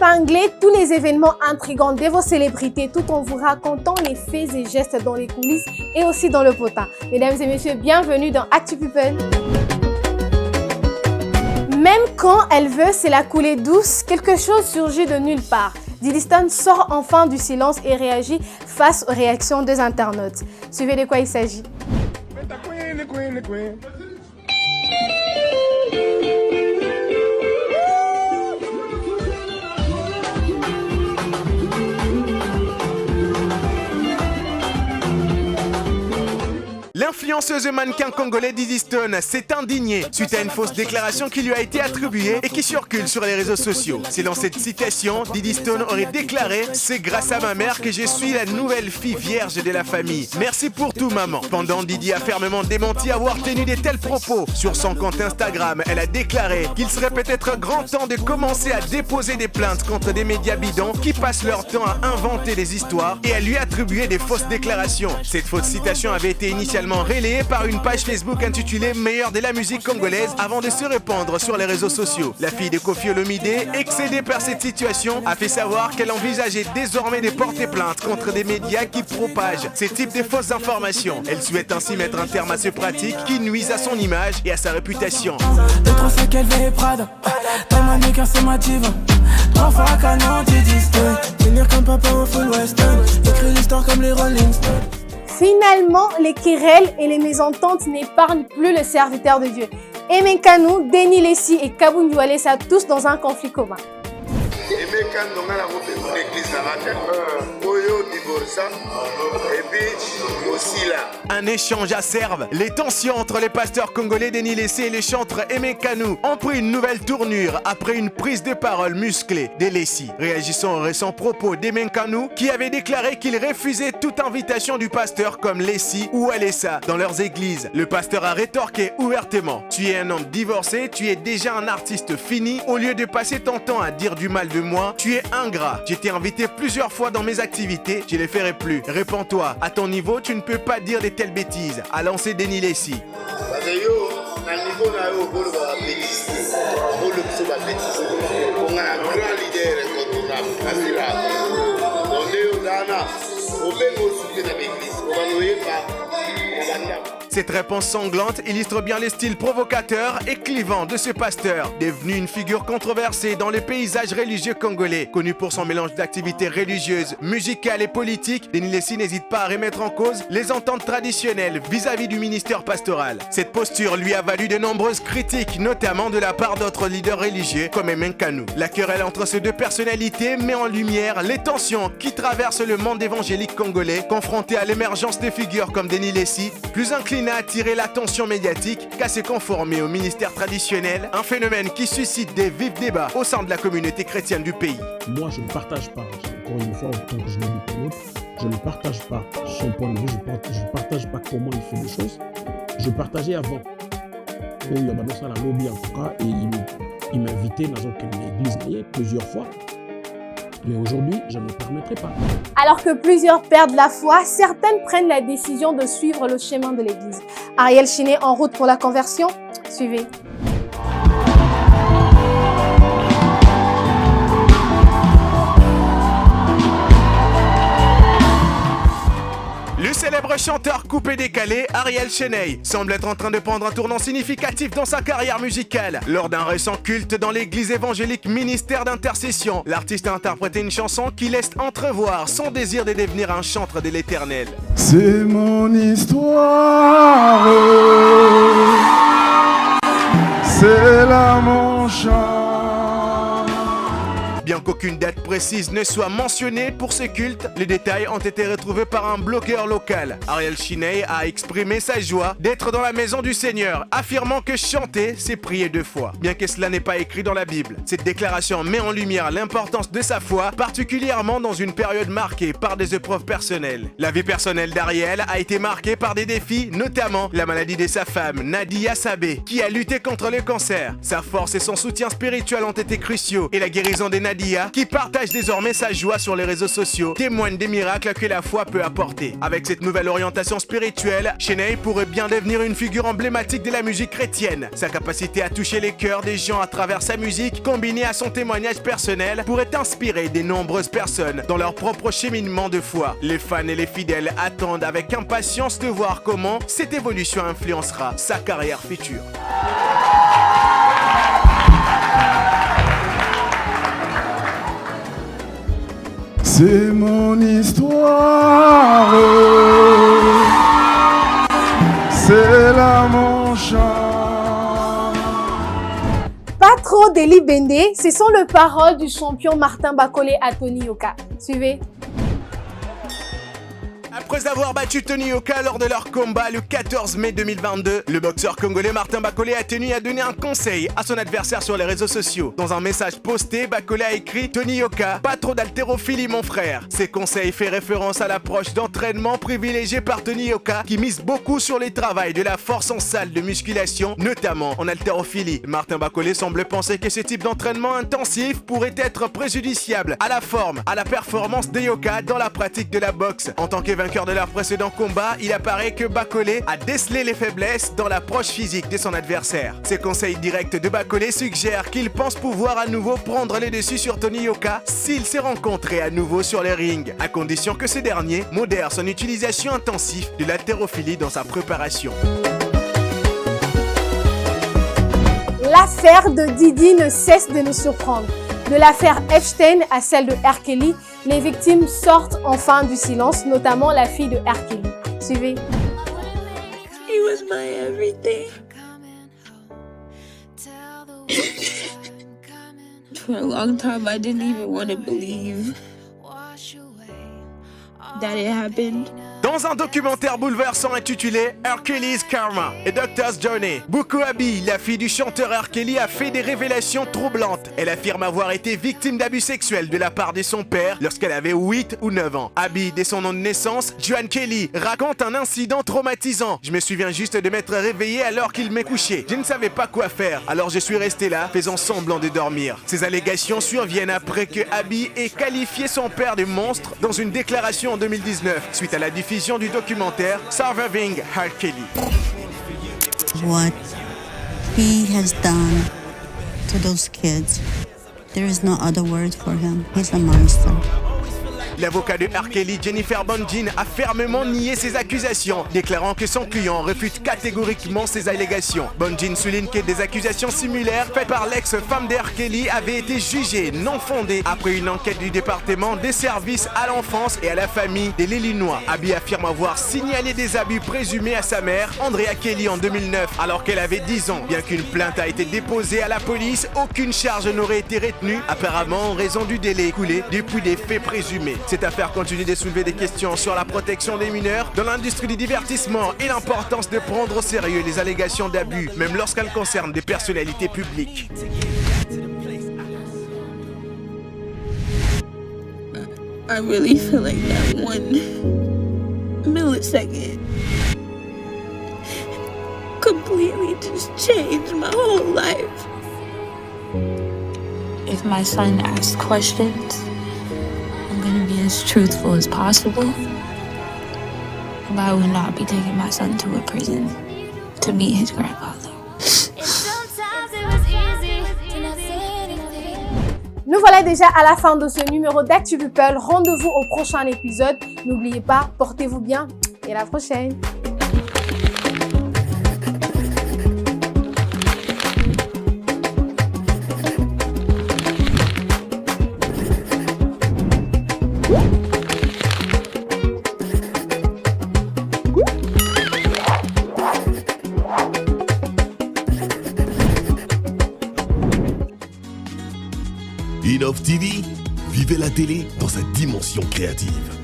épingler tous les événements intrigants de vos célébrités tout en vous racontant les faits et gestes dans les coulisses et aussi dans le potin. Mesdames et messieurs, bienvenue dans Actu People. Même quand elle veut se la couler douce, quelque chose surgit de nulle part. Diddy Stone sort enfin du silence et réagit face aux réactions des internautes. Suivez de quoi il s'agit. L'influenceuse mannequin congolais Diddy Stone s'est indignée suite à une fausse déclaration qui lui a été attribuée et qui circule sur les réseaux sociaux. C'est dans cette citation, Diddy Stone aurait déclaré « C'est grâce à ma mère que je suis la nouvelle fille vierge de la famille. Merci pour tout maman ». Pendant, Diddy a fermement démenti avoir tenu de tels propos. Sur son compte Instagram, elle a déclaré qu'il serait peut-être grand temps de commencer à déposer des plaintes contre des médias bidons qui passent leur temps à inventer des histoires et à lui attribuer des fausses déclarations. Cette fausse citation avait été initialement relayée par une page Facebook intitulée Meilleur de la musique congolaise avant de se répandre sur les réseaux sociaux. La fille de Koffi Olomide, excédée par cette situation, a fait savoir qu'elle envisageait désormais de porter plainte contre des médias qui propagent ce type de fausses informations. Elle souhaite ainsi mettre un terme à ces pratiques qui nuisent à son image et à sa réputation. Finalement, les querelles et les mésententes n'épargnent plus le serviteur de Dieu. Aimé Kanou, Denis Lessi et Kabou Ndioualé sont tous dans un conflit commun. Un échange acerbe. Les tensions entre les pasteurs congolais Denis Lessi et les chantres Aimé Kanou ont pris une nouvelle tournure après une prise de parole musclée de Lessi. Réagissant aux récents propos d'Aimé Kanou qui avait déclaré qu'il refusait toute invitation du pasteur comme Lessi ou Alessa dans leurs églises. Le pasteur a rétorqué ouvertement « Tu es un homme divorcé, tu es déjà un artiste fini. Au lieu de passer ton temps à dire du mal de moi, tu es ingrat. J'ai été invité plusieurs fois dans mes activités, je les ferai plus. Réponds-toi, à ton niveau, tu ne peux pas dire de telles bêtises », a lancé Denis Lessi. Cette réponse sanglante illustre bien le style provocateur et clivant de ce pasteur, devenu une figure controversée dans les paysages religieux congolais. Connu pour son mélange d'activités religieuses, musicales et politiques, Denis Lessi n'hésite pas à remettre en cause les ententes traditionnelles vis-à-vis du ministère pastoral. Cette posture lui a valu de nombreuses critiques, notamment de la part d'autres leaders religieux comme Aimé Kanou. La querelle entre ces deux personnalités met en lumière les tensions qui traversent le monde évangélique congolais, confronté à l'émergence de figures comme Denis Lessi, plus incliné à attirer l'attention médiatique qu'à se conformer au ministère traditionnel, un phénomène qui suscite des vifs débats au sein de la communauté chrétienne du pays. Moi, je ne partage pas, encore une fois, en tant que je l'ai dit pour l'autre, je ne partage pas son point de vue, je ne partage pas comment il fait les choses. Je partageais avant. Il y a dans ça la lobby en tout cas, et il m'invitait dans une église plusieurs fois. Mais aujourd'hui, je ne me permettrai pas. Alors que plusieurs perdent la foi, certaines prennent la décision de suivre le chemin de l'Église. Ariel Chiné en route pour la conversion. Suivez. Le célèbre chanteur coupé-décalé Ariel Chiné semble être en train de prendre un tournant significatif dans sa carrière musicale. Lors d'un récent culte dans l'église évangélique Ministère d'Intercession, l'artiste a interprété une chanson qui laisse entrevoir son désir de devenir un chantre de l'Éternel. C'est mon histoire, c'est là mon chant. Bien qu'aucune date précise ne soit mentionnée pour ce culte, les détails ont été retrouvés par un blogueur local. Ariel Chiné a exprimé sa joie d'être dans la maison du Seigneur, affirmant que chanter, c'est prier 2 fois. Bien que cela n'est pas écrit dans la Bible, cette déclaration met en lumière l'importance de sa foi, particulièrement dans une période marquée par des épreuves personnelles. La vie personnelle d'Ariel a été marquée par des défis, notamment la maladie de sa femme, Nadia Sabé, qui a lutté contre le cancer. Sa force et son soutien spirituel ont été cruciaux et la guérison de Nadia Lia, qui partage désormais sa joie sur les réseaux sociaux, témoigne des miracles que la foi peut apporter. Avec cette nouvelle orientation spirituelle, Shanae pourrait bien devenir une figure emblématique de la musique chrétienne. Sa capacité à toucher les cœurs des gens à travers sa musique, combinée à son témoignage personnel, pourrait inspirer de nombreuses personnes dans leur propre cheminement de foi. Les fans et les fidèles attendent avec impatience de voir comment cette évolution influencera sa carrière future. C'est mon histoire, c'est là mon chant. Pas trop d'Eli Bendé, ce sont les paroles du champion Martin Bakolé à Tony Yoka. Suivez. Après avoir battu Tony Yoka lors de leur combat le 14 mai 2022, le boxeur congolais Martin Bakolé a tenu à donner un conseil à son adversaire sur les réseaux sociaux. Dans un message posté, Bakolé a écrit « Tony Yoka, pas trop d'haltérophilie mon frère ». Ces conseils fait référence à l'approche d'entraînement privilégiée par Tony Yoka qui mise beaucoup sur les travails de la force en salle de musculation, notamment en haltérophilie. Martin Bakolé semble penser que ce type d'entraînement intensif pourrait être préjudiciable à la forme, à la performance de Yoka dans la pratique de la boxe. En tant que vainqueur de leur précédent combat, il apparaît que Bakolé a décelé les faiblesses dans l'approche physique de son adversaire. Ces conseils directs de Bakolé suggèrent qu'il pense pouvoir à nouveau prendre les dessus sur Tony Yoka s'il s'est rencontré à nouveau sur les rings, à condition que ce dernier modère son utilisation intensive de l'haltérophilie dans sa préparation. L'affaire de Didi ne cesse de nous surprendre. De l'affaire Epstein à celle de R. Kelly, les victimes sortent enfin du silence, notamment la fille de R. Kelly. Suivez. He was my everything. For a long time, I didn't even want to believe that it happened. Dans un documentaire bouleversant intitulé R. Kelly's Karma et Doctor's Journey, Buku Abi, la fille du chanteur R. Kelly, a fait des révélations troublantes. Elle affirme avoir été victime d'abus sexuels de la part de son père lorsqu'elle avait 8 ou 9 ans. Abi, dès son nom de naissance, Joan Kelly, raconte un incident traumatisant. Je me souviens juste de m'être réveillé alors qu'il m'est couché. Je ne savais pas quoi faire, alors je suis resté là, faisant semblant de dormir. Ces allégations surviennent après que Abi ait qualifié son père de monstre dans une déclaration en 2019, suite à la diffusion du documentaire Surviving R. Kelly. What he has done to those kids, there is no other word for him. He's a monster. L'avocat de R. Kelly, Jennifer Bondin, a fermement nié ces accusations, déclarant que son client refute catégoriquement ces allégations. Bondin souligne que des accusations similaires faites par l'ex-femme de R. Kelly avaient été jugées non fondées après une enquête du département des services à l'enfance et à la famille de l'Illinois. Abi affirme avoir signalé des abus présumés à sa mère, Andrea Kelly, en 2009, alors qu'elle avait 10 ans. Bien qu'une plainte a été déposée à la police, aucune charge n'aurait été retenue, apparemment en raison du délai écoulé depuis des faits présumés. Cette affaire continue de soulever des questions sur la protection des mineurs dans l'industrie du divertissement et l'importance de prendre au sérieux les allégations d'abus, même lorsqu'elles concernent des personnalités publiques. I really feel like that 1 millisecond completely just changed my whole life. If my son asks questions, I'm gonna be as truthful as possible. But I will not be taking my son to a prison to meet his grandfather. Nous voilà déjà à la fin de ce numéro d'Actu People. Rendez-vous au prochain épisode. N'oubliez pas, portez-vous bien et à la prochaine. Innov TV, vivez la télé dans sa dimension créative.